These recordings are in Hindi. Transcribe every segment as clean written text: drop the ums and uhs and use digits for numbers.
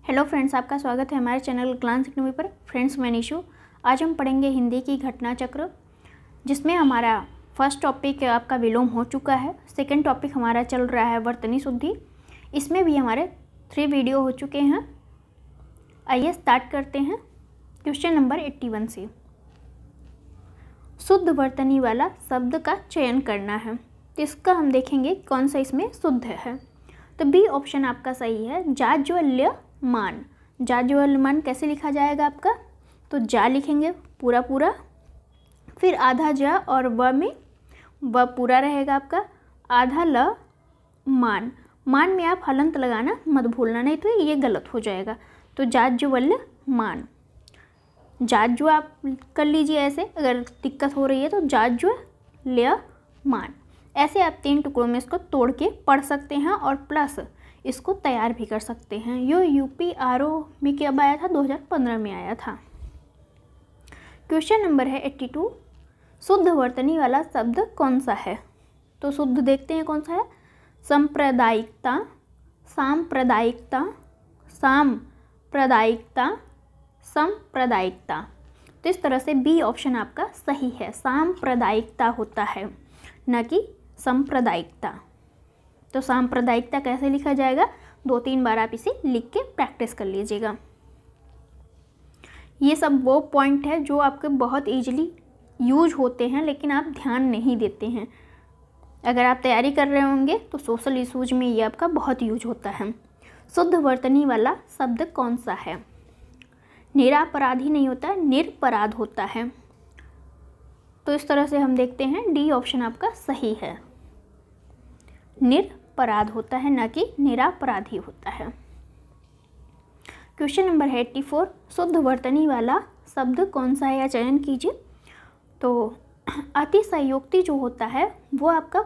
हेलो फ्रेंड्स, आपका स्वागत है हमारे चैनल ग्लांस इकोनॉमी पर। फ्रेंड्स, मैं निशु। आज हम पढ़ेंगे हिंदी की घटना चक्र, जिसमें हमारा फर्स्ट टॉपिक आपका विलोम हो चुका है। सेकंड टॉपिक हमारा चल रहा है वर्तनी शुद्धि। इसमें भी हमारे 3 वीडियो हो चुके हैं। आइए स्टार्ट करते हैं क्वेश्चन नंबर 81 से। शुद्ध वर्तनी वाला शब्द का चयन करना है, तो इसका हम देखेंगे कौन सा इसमें शुद्ध है। तो बी ऑप्शन आपका सही है, जाज्वल्यमान। जाज्वल्यमान कैसे लिखा जाएगा आपका? तो जा लिखेंगे पूरा पूरा, फिर आधा जा और व में व पूरा रहेगा आपका, आधा ल मान। मान में आप हलंत लगाना मत भूलना, नहीं तो ये गलत हो जाएगा। तो जाज्वल्यमान, जाज्व आप कर लीजिए ऐसे, अगर दिक्कत हो रही है तो जाज्वल्यमान। ऐसे आप 3 टुकड़ों में इसको तोड़ के पढ़ सकते हैं और प्लस इसको तैयार भी कर सकते हैं। यो UPRO में कब आया था? 2015 में आया था। क्वेश्चन नंबर है 82। शुद्ध वर्तनी वाला शब्द कौन सा है? तो शुद्ध देखते हैं कौन सा है। सांप्रदायिकता, सांप्रदायिकता, सांप्रदायिकता, सांप्रदायिकता। तो इस तरह से बी ऑप्शन आपका सही है। सांप्रदायिकता होता है, न कि सांप्रदायिकता। तो सांप्रदायिकता कैसे लिखा जाएगा? 2-3 बार आप इसे लिख के प्रैक्टिस कर लीजिएगा। ये सब वो पॉइंट है जो आपके बहुत इजीली यूज होते हैं, लेकिन आप ध्यान नहीं देते हैं। अगर आप तैयारी कर रहे होंगे तो सोशल इशूज में ये आपका बहुत यूज होता है। शुद्ध वर्तनी वाला शब्द कौन सा है? निरापराधी नहीं होता, निरपराध होता है। तो इस तरह से हम देखते हैं डी ऑप्शन आपका सही है। निरपराध होता है, न कि निरापराधी होता है। क्वेश्चन नंबर है 84। शुद्ध वर्तनी वाला शब्द कौन सा है, या चयन कीजिए। तो अतिशयोक्ति जो होता है वो आपका,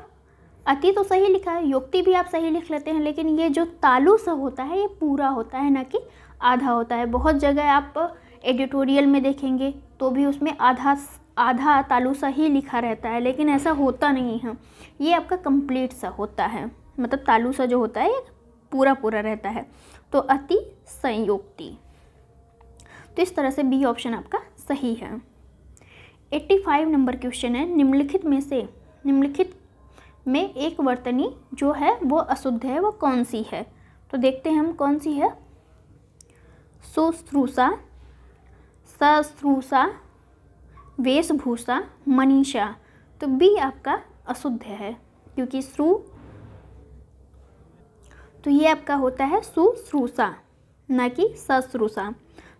अति तो सही लिखा है, योक्ति भी आप सही लिख लेते हैं, लेकिन ये जो तालु स होता है ये पूरा होता है, न कि आधा होता है। बहुत जगह आप एडिटोरियल में देखेंगे तो भी उसमें आधा तालु सा ही लिखा रहता है, लेकिन ऐसा होता नहीं है। ये आपका कंप्लीट सा होता है, मतलब तालु सा जो होता है ये पूरा पूरा रहता है। तो अति संयोक्ति। तो इस तरह से बी ऑप्शन आपका सही है। 85 नंबर क्वेश्चन है, निम्नलिखित में एक वर्तनी जो है वो अशुद्ध है, वो कौन सी है? तो देखते हैं हम कौन सी है। शुश्रूषा, सश्रूषा, वेशभूषा, मनीषा। तो बी आपका अशुद्ध है, क्योंकि श्रु, तो ये आपका होता है शुश्रूषा, न कि सश्रूषा।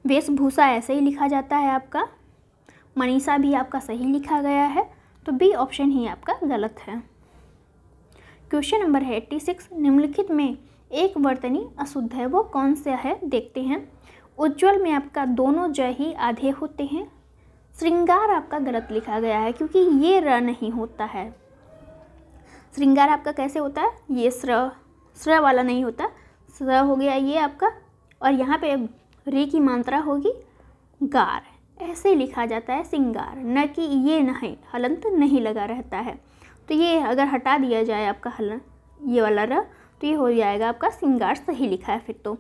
वेशभूषा ऐसे ही लिखा जाता है आपका। मनीषा भी आपका सही लिखा गया है, तो बी ऑप्शन ही आपका गलत है। क्वेश्चन नंबर है 86। निम्नलिखित में एक वर्तनी अशुद्ध है, वो कौन सा है? देखते हैं। उज्ज्वल में आपका दोनों ज ही आधे होते हैं। श्रृंगार आपका गलत लिखा गया है, क्योंकि ये र नहीं होता है। श्रृंगार आपका कैसे होता है? ये स्र वाला नहीं होता, स्र हो गया ये आपका, और यहाँ पे री की मात्रा होगी गार। ऐसे लिखा जाता है श्रृंगार, न कि ये नहीं, हलंत नहीं लगा रहता है। तो ये अगर हटा दिया जाए आपका हलन, ये वाला र, तो ये हो जाएगा आपका श्रृंगार सही लिखा है। फिर तो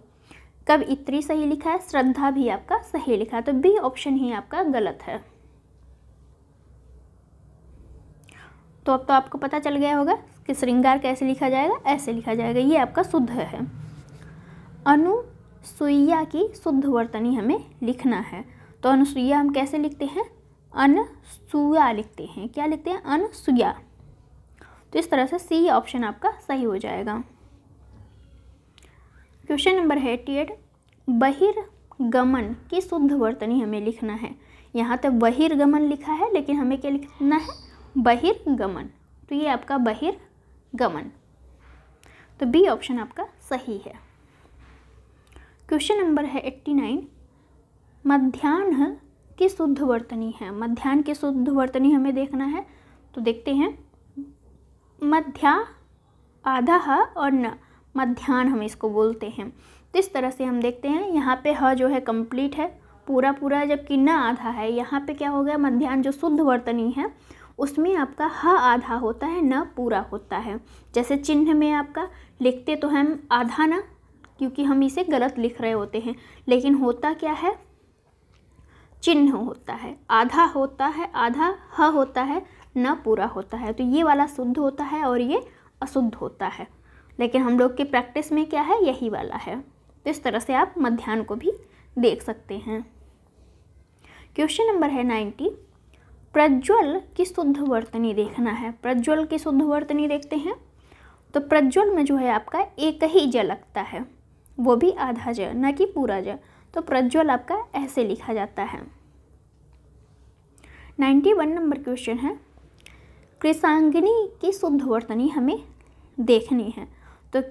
कवयित्री सही लिखा है, श्रद्धा भी आपका सही लिखा है, तो बी ऑप्शन ही आपका गलत है। तो अब तो आपको पता चल गया होगा कि श्रृंगार कैसे लिखा जाएगा, ऐसे लिखा जाएगा, ये आपका शुद्ध है। अनुसुईया की शुद्ध वर्तनी हमें लिखना है। तो अनुसुईया हम कैसे लिखते हैं? अनसुया लिखते हैं। क्या लिखते हैं? अनसुया। तो इस तरह से सी ऑप्शन आपका सही हो जाएगा। क्वेश्चन नंबर है 88। बहिर्गमन की शुद्ध वर्तनी हमें लिखना है। यहाँ तक बहिर्गमन लिखा है, लेकिन हमें क्या लिखना है? बहिर्गमन। तो ये आपका बहिर्गमन, तो बी ऑप्शन आपका सही है। क्वेश्चन नंबर है 89। मध्याह्न की शुद्ध वर्तनी है। मध्याह्न की शुद्ध वर्तनी हमें देखना है, तो देखते हैं। मध्या, आधा ह और न, मध्याह्न हम इसको बोलते हैं। तो इस तरह से हम देखते हैं, यहाँ पे ह जो है कंप्लीट है पूरा पूरा, जबकि न आधा है। यहाँ पे क्या हो गया? मध्याह्न जो शुद्ध वर्तनी है उसमें आपका ह आधा होता है, न पूरा होता है। जैसे चिन्ह में आपका लिखते तो हम आधा न, क्योंकि हम इसे गलत लिख रहे होते हैं, लेकिन होता क्या है, चिन्ह होता है, आधा होता है, आधा ह होता है, न पूरा होता है। तो ये वाला शुद्ध होता है और ये अशुद्ध होता है, लेकिन हम लोग की प्रैक्टिस में क्या है, यही वाला है। तो इस तरह से आप मध्याह्न को भी देख सकते हैं। क्वेश्चन नंबर है 90, प्रज्वल की शुद्ध वर्तनी देखना है। प्रज्वल की शुद्ध वर्तनी देखते हैं। तो प्रज्वल में जो है आपका एक ही ज लगता है, वो भी आधा ज, न कि पूरा ज। तो प्रज्वल आपका ऐसे लिखा जाता है। 91 नंबर क्वेश्चन है, कृषांगिनी की शुद्ध वर्तनी हमें देखनी है। तो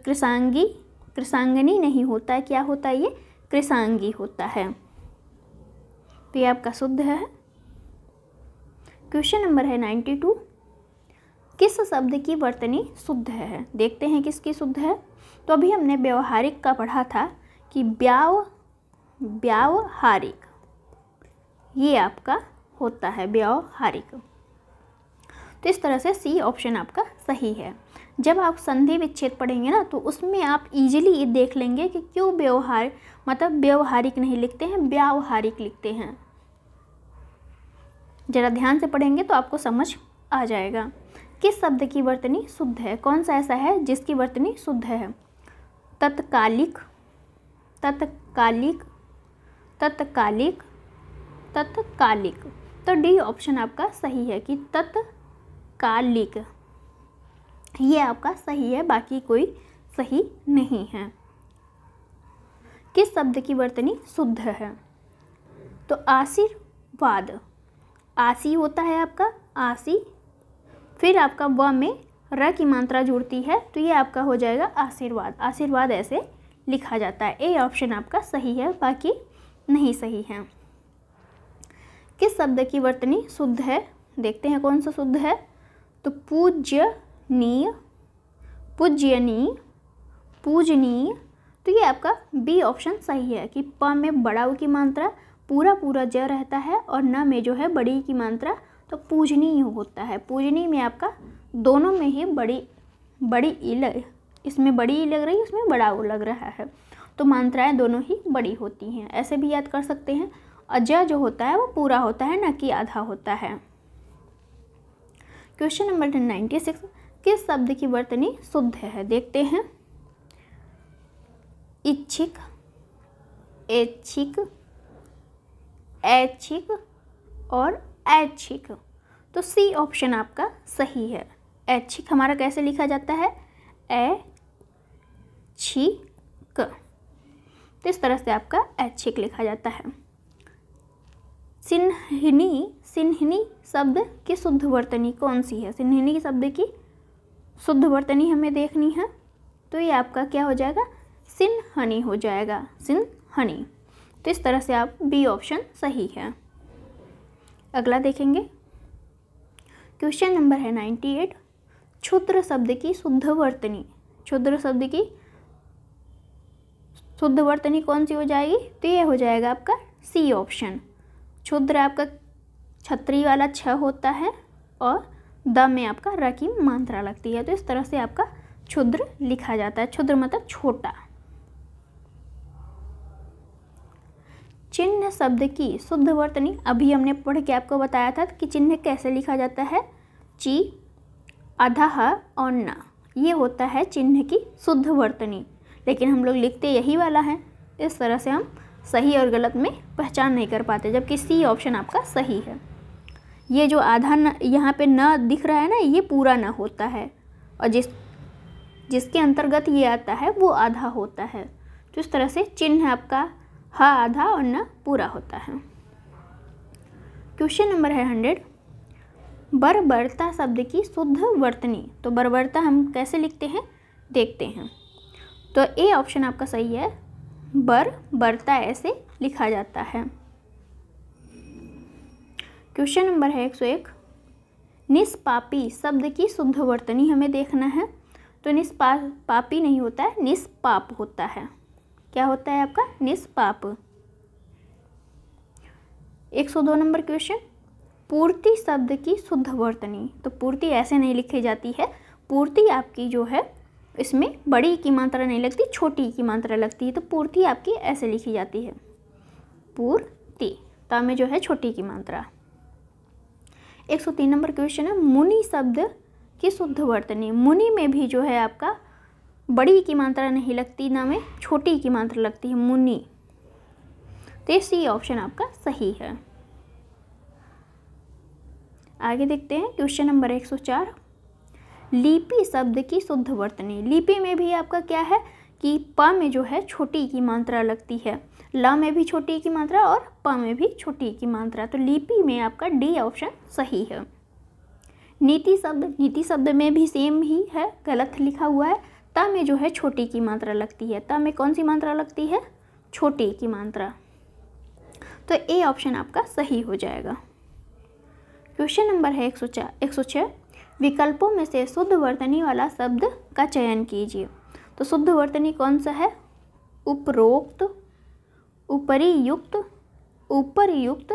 कृषांगिनी नहीं होता है, क्या होता है, ये कृषांगी होता है। तो ये आपका शुद्ध है। क्वेश्चन नंबर है 92, किस शब्द की वर्तनी शुद्ध है। देखते हैं किसकी शुद्ध है। तो अभी हमने व्यवहारिक का पढ़ा था कि व्यावहारिक, ये आपका होता है व्यावहारिक। तो इस तरह से सी ऑप्शन आपका सही है। जब आप संधि विच्छेद पढ़ेंगे ना, तो उसमें आप इजीली ये देख लेंगे कि क्यों व्यवहारिक नहीं लिखते हैं, व्यावहारिक लिखते हैं। जरा ध्यान से पढ़ेंगे तो आपको समझ आ जाएगा। किस शब्द की वर्तनी शुद्ध है, कौन सा ऐसा है जिसकी वर्तनी शुद्ध है। तत्कालिक, तत्कालिक, तत्कालिक, तत्कालिक। तो डी ऑप्शन आपका सही है कि तत्कालिक, ये आपका सही है, बाकी कोई सही नहीं है। किस शब्द की वर्तनी शुद्ध है। तो आशीर्वाद, आसी होता है आपका, आसी, फिर आपका व में र की मात्रा जुड़ती है, तो ये आपका हो जाएगा आशीर्वाद। आशीर्वाद ऐसे लिखा जाता है। ए ऑप्शन आपका सही है, बाकी नहीं सही है। किस शब्द की वर्तनी शुद्ध है, देखते हैं कौन सा शुद्ध है। तो पूज्यनीय, पूज्यनीय, पूजनीय। तो ये आपका बी ऑप्शन सही है कि प में बड़ा उ की मात्रा, पूरा ज रहता है, और न में जो है बड़ी की मात्रा, तो पूजनीय होता है। पूजनीय में आपका दोनों में ही बड़ी ई लग, इसमें बड़ी ई लग रही है, इसमें बड़ा उ लग रहा है, तो मात्राएं दोनों ही बड़ी होती हैं। ऐसे भी याद कर सकते हैं। और ज जो होता है वो पूरा होता है, न कि आधा होता है। क्वेश्चन नंबर 96, किस शब्द की वर्तनी शुद्ध है, देखते हैं। इच्छिक, ऐच्छिक, ऐच्छिक और ऐच्छिक। तो सी ऑप्शन आपका सही है। ऐच्छिक हमारा कैसे लिखा जाता है, ऐच्छिक। तो इस तरह से आपका ऐच्छिक लिखा जाता है। सिन्हनी, सिन्हनी शब्द की शुद्ध वर्तनी कौन सी है। सिन्हनी शब्द की शुद्ध वर्तनी हमें देखनी है। तो ये आपका क्या हो जाएगा, सिन्हनी हो जाएगा, सिन्हनी। तो इस तरह से आप बी ऑप्शन सही है। अगला देखेंगे। क्वेश्चन नंबर है 98, क्षुद्र शब्द की शुद्ध वर्तनी। क्षुद्र शब्द की शुद्ध वर्तनी कौन सी हो जाएगी। तो ये हो जाएगा आपका सी ऑप्शन। क्षुद्र आपका छतरी वाला छ होता है, और द में आपका र की मात्रा लगती है। तो इस तरह से आपका क्षुद्र लिखा जाता है। क्षुद्र मतलब छोटा। चिन्ह शब्द की शुद्ध वर्तनी, अभी हमने पढ़ के आपको बताया था कि चिन्ह कैसे लिखा जाता है। ची, आधा ह और ना, ये होता है चिन्ह की शुद्ध वर्तनी, लेकिन हम लोग लिखते यही वाला है। इस तरह से हम सही और गलत में पहचान नहीं कर पाते, जबकि सी ऑप्शन आपका सही है। ये जो आधा न यहाँ पे न दिख रहा है ना, ये पूरा न होता है, और जिसके अंतर्गत ये आता है वो आधा होता है। तो इस तरह से चिन्ह आपका ह आधा और न पूरा होता है। क्वेश्चन नंबर है 100, बर्बरता शब्द की शुद्ध वर्तनी। तो बर्बरता हम कैसे लिखते हैं, देखते हैं। तो ए ऑप्शन आपका सही है, बर्बरता ऐसे लिखा जाता है। क्वेश्चन नंबर है 101, निष्पापी शब्द की शुद्ध वर्तनी हमें देखना है। तो निष्पापी नहीं होता है, निष्पाप होता है। क्या होता है आपका, निष्पाप। 102 नंबर क्वेश्चन, पूर्ति शब्द की शुद्ध वर्तनी। तो पूर्ति ऐसे नहीं लिखी जाती है, पूर्ति आपकी जो है इसमें बड़ी की मात्रा नहीं लगती, छोटी की मात्रा लगती है। तो पूर्ति आपकी ऐसे लिखी जाती है, पूर्ति। ता में जो है छोटी की मात्रा। 103 नंबर क्वेश्चन है, मुनि शब्द की शुद्ध वर्तनी। मुनि में भी जो है आपका बड़ी की मात्रा नहीं लगती, ना में छोटी की मात्रा लगती है, मुनि। तो सी ऑप्शन आपका सही है। आगे देखते हैं क्वेश्चन नंबर 104, लिपि शब्द की शुद्ध वर्तनी। लिपि में भी आपका क्या है कि प में जो है छोटी की मात्रा लगती है, ल में भी छोटी की मात्रा और प में भी छोटी की मात्रा। तो लिपि में आपका डी ऑप्शन सही है। नीति शब्द, नीति शब्द में भी सेम ही है, गलत लिखा हुआ है। ता में जो है छोटी की मात्रा लगती है। ता में कौन सी मात्रा लगती है, छोटी की मात्रा। तो ए ऑप्शन आपका सही हो जाएगा। क्वेश्चन नंबर है 106, विकल्पों में से शुद्ध वर्तनी वाला शब्द का चयन कीजिए। तो शुद्ध वर्तनी कौन सा है, उपरोक्त, उपरियुक्त, उपरयुक्त,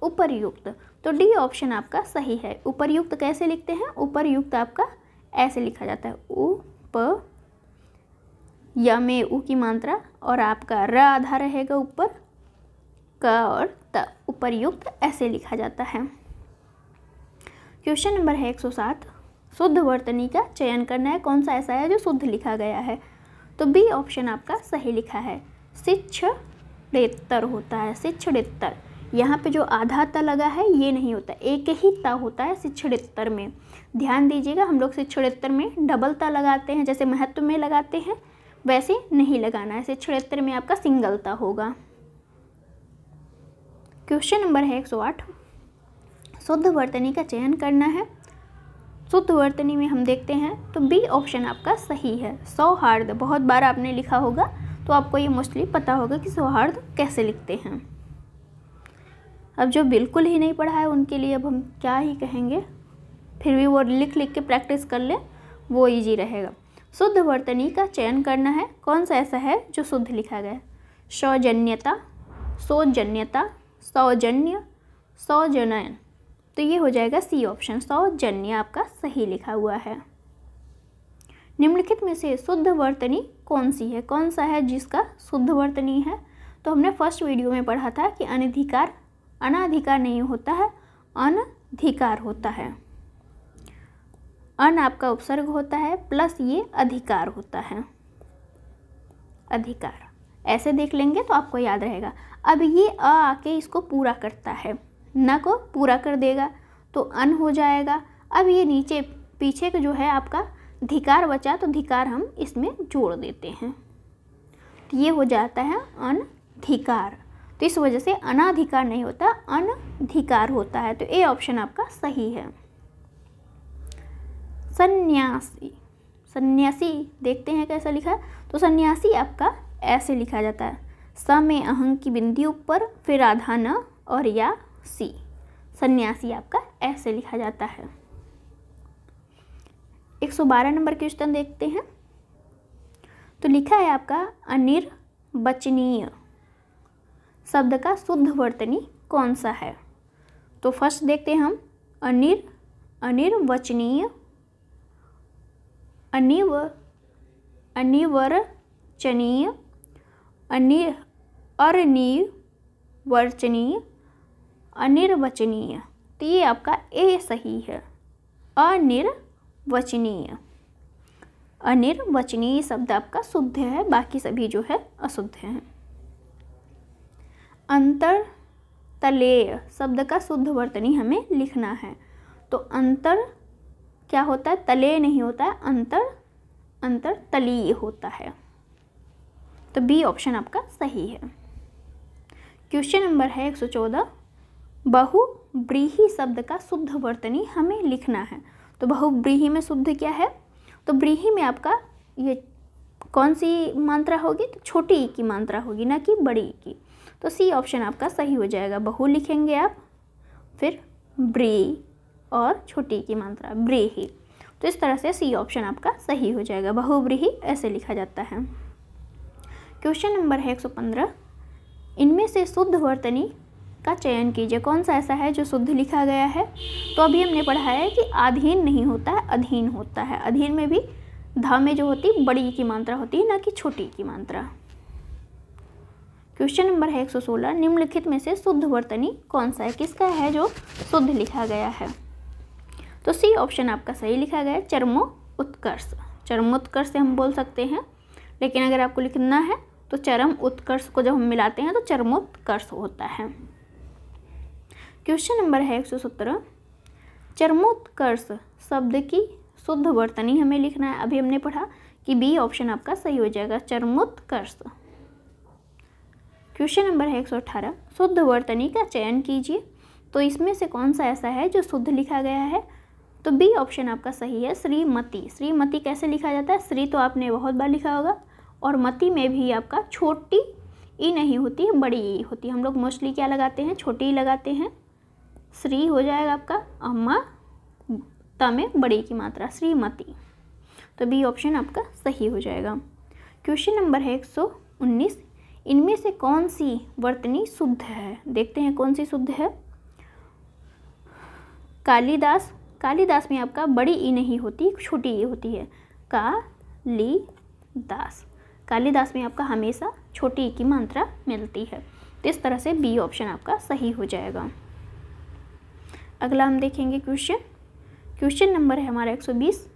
उपर्युक्त। तो डी ऑप्शन आपका सही है। उपर्युक्त कैसे लिखते हैं, उपर्युक्त आपका ऐसे लिखा जाता है, उप, या में उ की मात्रा और आपका र आधा रहेगा ऊपर, क और त, उपर्युक्त ऐसे लिखा जाता है। क्वेश्चन नंबर है 107, शुद्ध वर्तनी का चयन करना है, कौन सा ऐसा है जो शुद्ध लिखा गया है। तो बी ऑप्शन आपका सही लिखा है, शिक्षणेत्तर होता है, शिक्षणेत्तर। यहाँ पे जो आधा त लगा है ये नहीं होता, एक ही त होता है शिक्षणेत्तर में। ध्यान दीजिएगा, हम लोग शिक्षणेत्तर में डबल त लगाते हैं, जैसे महत्व में लगाते हैं वैसे नहीं लगाना है। शिक्षणेत्तर में आपका सिंगल त होगा। क्वेश्चन नंबर है 108, शुद्ध वर्तनी का चयन करना है। शुद्ध वर्तनी में हम देखते हैं तो बी ऑप्शन आपका सही है, सौहार्द। बहुत बार आपने लिखा होगा तो आपको ये मोस्टली पता होगा कि सौहार्द कैसे लिखते हैं। अब जो बिल्कुल ही नहीं पढ़ा है उनके लिए अब हम क्या ही कहेंगे, फिर भी वो लिख लिख के प्रैक्टिस कर ले, वो इजी रहेगा। शुद्ध वर्तनी का चयन करना है, कौन सा ऐसा है जो शुद्ध लिखा गया है। सौजन्यता, सौजन्यता, सौजन्य, सौजनयन। तो ये हो जाएगा सी ऑप्शन, सौजन्य आपका सही लिखा हुआ है। निम्नलिखित में से शुद्ध वर्तनी कौन सी है, कौन सा है जिसका शुद्ध वर्तनी है। तो हमने फर्स्ट वीडियो में पढ़ा था कि अनधिकार, अनाधिकार नहीं होता है, अनधिकार होता है। अन आपका उपसर्ग होता है प्लस ये अधिकार होता है, अधिकार। ऐसे देख लेंगे तो आपको याद रहेगा। अब ये अ आके इसको पूरा करता है, न को पूरा कर देगा तो अन हो जाएगा। अब ये नीचे पीछे का जो है आपका धिकार बचा तो धिकार हम इसमें जोड़ देते हैं, तो ये हो जाता है अनधिकार। तो इस वजह से अनाधिकार नहीं होता, अनधिकार होता है। तो ए ऑप्शन आपका सही है। सन्यासी, सन्यासी देखते हैं कैसा लिखा है। तो सन्यासी आपका ऐसे लिखा जाता है, स में अहंग की बिंदी ऊपर, फिर आधा न और या सी। सन्यासी आपका ऐसे लिखा जाता है। 112 नंबर क्वेश्चन देखते हैं। तो लिखा है आपका अनिर्वचनीय शब्द का शुद्ध वर्तनी कौन सा है। तो फर्स्ट देखते हैं हम अनिर्वचनीय, अनिर्वचनीय, अनिर्वचनीय, अनिर्वचनीय। तो ये आपका ए सही है, अनिर्वचनीय। अनिर्वचनीय शब्द आपका शुद्ध है, बाकी सभी जो है अशुद्ध हैं। अंतरतलेय शब्द का शुद्ध वर्तनी हमें लिखना है। तो अंतर क्या होता है, तलेय नहीं होता है, अंतरतलीय होता है। तो बी ऑप्शन आपका सही है। क्वेश्चन नंबर है 114, बहुव्रीहि शब्द का शुद्ध वर्तनी हमें लिखना है। तो बहुव्रीहि में शुद्ध क्या है, तो व्रीहि में आपका ये कौन सी मात्रा होगी, तो छोटी ई की मात्रा होगी, ना कि बड़ी ई की। तो सी ऑप्शन आपका सही हो जाएगा। बहु लिखेंगे आप, फिर ब्री और छोटी की मात्रा ब्रीहि। तो इस तरह से सी ऑप्शन आपका सही हो जाएगा, बहुव्रीहि ऐसे लिखा जाता है। क्वेश्चन नंबर है 115, इनमें से शुद्ध वर्तनी का चयन कीजिए, कौन सा ऐसा है जो शुद्ध लिखा गया है। तो अभी हमने पढ़ा है कि अधीन नहीं होता है, अधीन होता है। अधीन में भी धा में जो होती बड़ी की मात्रा होती है, ना कि छोटी की मात्रा। क्वेश्चन नंबर है 116, निम्नलिखित में से शुद्ध वर्तनी कौन सा है, किसका है जो शुद्ध लिखा गया है। तो सी ऑप्शन आपका सही लिखा गया है, चरमोत्कर्ष। चरमोत्कर्ष से हम बोल सकते हैं, लेकिन अगर आपको लिखना है तो चरम उत्कर्ष को जब हम मिलाते हैं तो चरमोत्कर्ष होता है। क्वेश्चन नंबर है 117, चरमोत्कर्ष शब्द की शुद्ध वर्तनी हमें लिखना है। अभी हमने पढ़ा कि बी ऑप्शन आपका सही हो जाएगा, चरमोत्कर्ष। क्वेश्चन नंबर है 118, शुद्ध वर्तनी का चयन कीजिए। तो इसमें से कौन सा ऐसा है जो शुद्ध लिखा गया है। तो बी ऑप्शन आपका सही है, श्रीमती। श्रीमती कैसे लिखा जाता है, श्री तो आपने बहुत बार लिखा होगा, और मती में भी आपका छोटी ई नहीं होती है, बड़ी ई होती है। हम लोग मोस्टली क्या लगाते हैं, छोटी ई लगाते हैं। श्री हो जाएगा आपका, अम्मा त में बड़ी की मात्रा, श्रीमती। तो बी ऑप्शन आपका सही हो जाएगा। क्वेश्चन नंबर है 119, इनमें से कौन सी वर्तनी शुद्ध है। देखते हैं कौन सी शुद्ध है। कालिदास। कालिदास में आपका बड़ी ई नहीं होती, छोटी ई होती है, कालिदास। कालिदास में आपका हमेशा छोटी ई की मात्रा मिलती है। तो इस तरह से बी ऑप्शन आपका सही हो जाएगा। अगला हम देखेंगे क्वेश्चन नंबर है हमारा 120,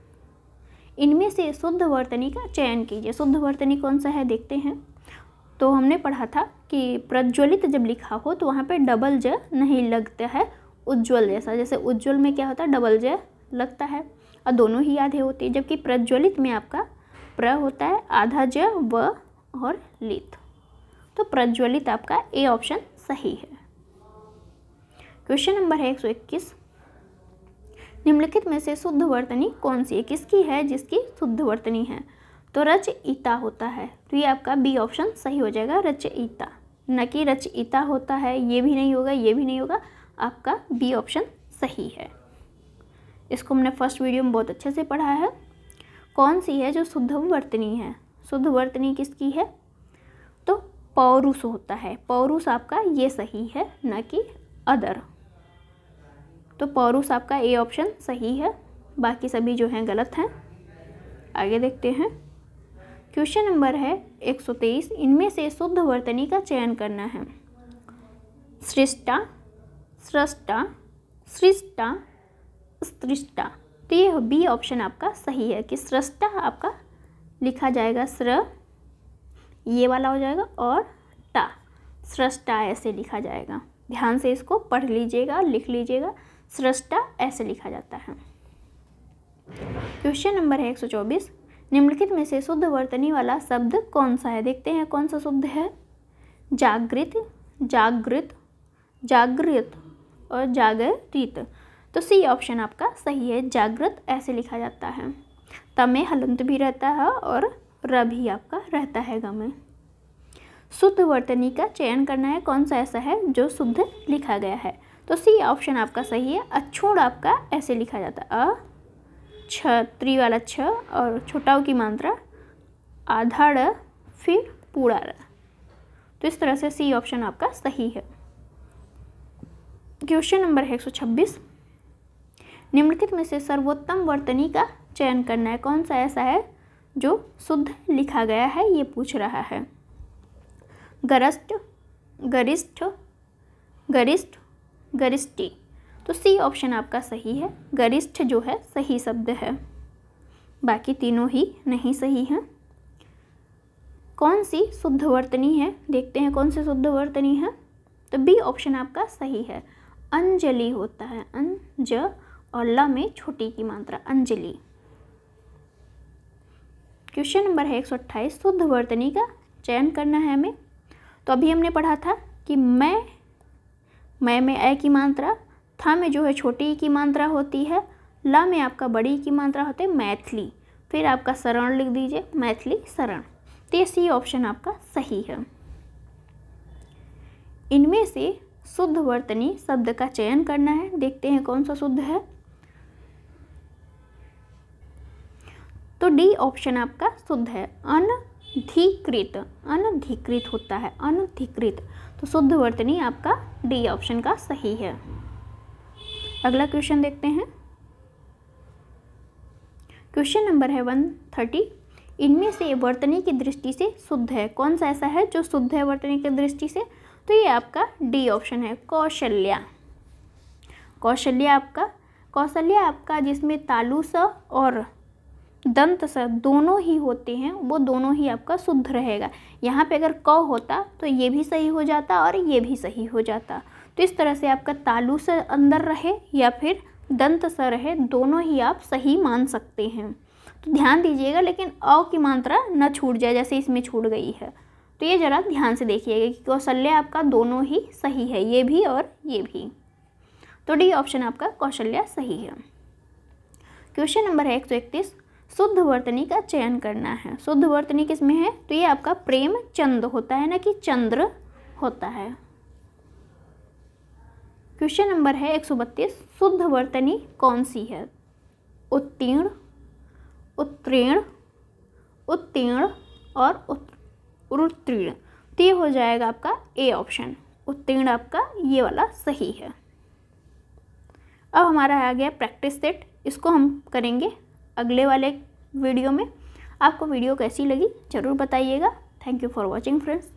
इनमें से शुद्ध वर्तनी का चयन कीजिए। शुद्ध वर्तनी कौन सा है देखते हैं। तो हमने पढ़ा था कि प्रज्वलित जब लिखा हो तो वहाँ पे डबल ज नहीं लगता है, उज्ज्वल जैसा। जैसे उज्ज्वल में क्या होता है, डबल ज लगता है और दोनों ही आधे होते हैं, जबकि प्रज्वलित में आपका प्र होता है, आधा ज व और लित। तो प्रज्वलित आपका ए ऑप्शन सही है। क्वेश्चन नंबर है 121, निम्नलिखित में से शुद्ध वर्तनी कौन सी है, किसकी है जिसकी शुद्ध वर्तनी है। तो रचयिता होता है। तो ये आपका बी ऑप्शन सही हो जाएगा, रचयिता, न कि रचयिता होता है। ये भी नहीं होगा, ये भी नहीं होगा, आपका बी ऑप्शन सही है। इसको हमने फर्स्ट वीडियो में बहुत अच्छे से पढ़ा है। कौन सी है जो शुद्ध वर्तनी है। शुद्ध वर्तनी किसकी है, तो पौरुष होता है। पौरुष आपका ये सही है, न कि अदर। तो पौरुष आपका ए ऑप्शन सही है, बाकी सभी जो हैं गलत हैं। आगे देखते हैं। क्वेश्चन नंबर है 123, इनमें से शुद्ध वर्तनी का चयन करना है। सृष्टा, स्रष्टा, सृष्टा, स्त्रिष्टा। तो ये बी ऑप्शन आपका सही है कि सृष्टा आपका लिखा जाएगा स्र, ये वाला हो जाएगा, और टा, सृष्टा ऐसे लिखा जाएगा। ध्यान से इसको पढ़ लीजिएगा, लिख लीजिएगा, सृष्टा ऐसे लिखा जाता है। क्वेश्चन नंबर है 124, निम्नलिखित में से शुद्ध वर्तनी वाला शब्द कौन सा है। देखते हैं कौन सा शुद्ध है। जागृत, जागृत, जागृत और जागृत। तो सी ऑप्शन आपका सही है, जागृत ऐसे लिखा जाता है। त में हलंत भी रहता है और र भी आपका रहता है ग में। शुद्ध वर्तनी का चयन करना है, कौन सा ऐसा है जो शुद्ध लिखा गया है। तो सी ऑप्शन आपका सही है, अक्षुण आपका ऐसे लिखा जाता है, अ छ, त्रि वाला छ और छोटाओं की मात्रा आधा ड़ फिर पूरा र। तो इस तरह से सी ऑप्शन आपका सही है। क्वेश्चन नंबर है 126, निम्नलिखित में से सर्वोत्तम वर्तनी का चयन करना है। कौन सा ऐसा है जो शुद्ध लिखा गया है, ये पूछ रहा है। गरष्ट, गरिष्ठ, गरिष्ठ, गरिष्ठी। तो सी ऑप्शन आपका सही है, गरिष्ठ जो है सही शब्द है, बाकी तीनों ही नहीं सही हैं। कौन सी शुद्ध वर्तनी है, देखते हैं कौन सी शुद्ध वर्तनी है। तो बी ऑप्शन आपका सही है, अंजलि होता है, अंज और ला में छोटी की मात्रा, अंजलि। क्वेश्चन नंबर है 128, शुद्ध वर्तनी का चयन करना है हमें। तो अभी हमने पढ़ा था कि मैं में ए की मात्रा, था में जो है छोटी की मात्रा होती है, ला में आपका बड़ी की मात्रा होती है, मैथिली। फिर आपका शरण लिख दीजिए, मैथिली शरण। तो ये सी ऑप्शन आपका सही है। इनमें से शुद्ध वर्तनी शब्द का चयन करना है, देखते हैं कौन सा शुद्ध है। तो डी ऑप्शन आपका शुद्ध है, अनधिकृत, अनधिकृत होता है, अनधिकृत। तो शुद्ध वर्तनी आपका डी ऑप्शन का सही है। अगला क्वेश्चन देखते हैं। क्वेश्चन नंबर है 130, इनमें से वर्तनी की दृष्टि से शुद्ध है। कौन सा ऐसा है जो शुद्ध है वर्तनी की दृष्टि से? तो ये आपका डी ऑप्शन है, कौशल्या। कौशल्या आपका जिसमें तालु स और दंत स दोनों ही होते हैं, वो दोनों ही आपका शुद्ध रहेगा। यहाँ पे अगर क होता तो ये भी सही हो जाता और ये भी सही हो जाता। तो इस तरह से आपका तालु स अंदर रहे या फिर दंत स रहे, दोनों ही आप सही मान सकते हैं। तो ध्यान दीजिएगा, लेकिन अ की मात्रा न छूट जाए जैसे इसमें छूट गई है। तो ये ज़रा ध्यान से देखिएगा कि कौशल्या आपका दोनों ही सही है, ये भी और ये भी। तो डी ऑप्शन आपका कौशल्या सही है। क्वेश्चन नंबर है 131, शुद्ध वर्तनी का चयन करना है। शुद्ध वर्तनी किसमें है? तो ये आपका प्रेमचंद होता है, ना कि चंद्र होता है। क्वेश्चन नंबर है 132, शुद्ध वर्तनी कौन सी है? उत्तीर्ण, उत्तीर्ण, उत्तीर्ण और उत्तीर्ण। तो ये हो जाएगा आपका ए ऑप्शन, उत्तीर्ण आपका ये वाला सही है। अब हमारा आ गया प्रैक्टिस सेट, इसको हम करेंगे अगले वाले वीडियो में। आपको वीडियो कैसी लगी ज़रूर बताइएगा। Thank you for watching friends.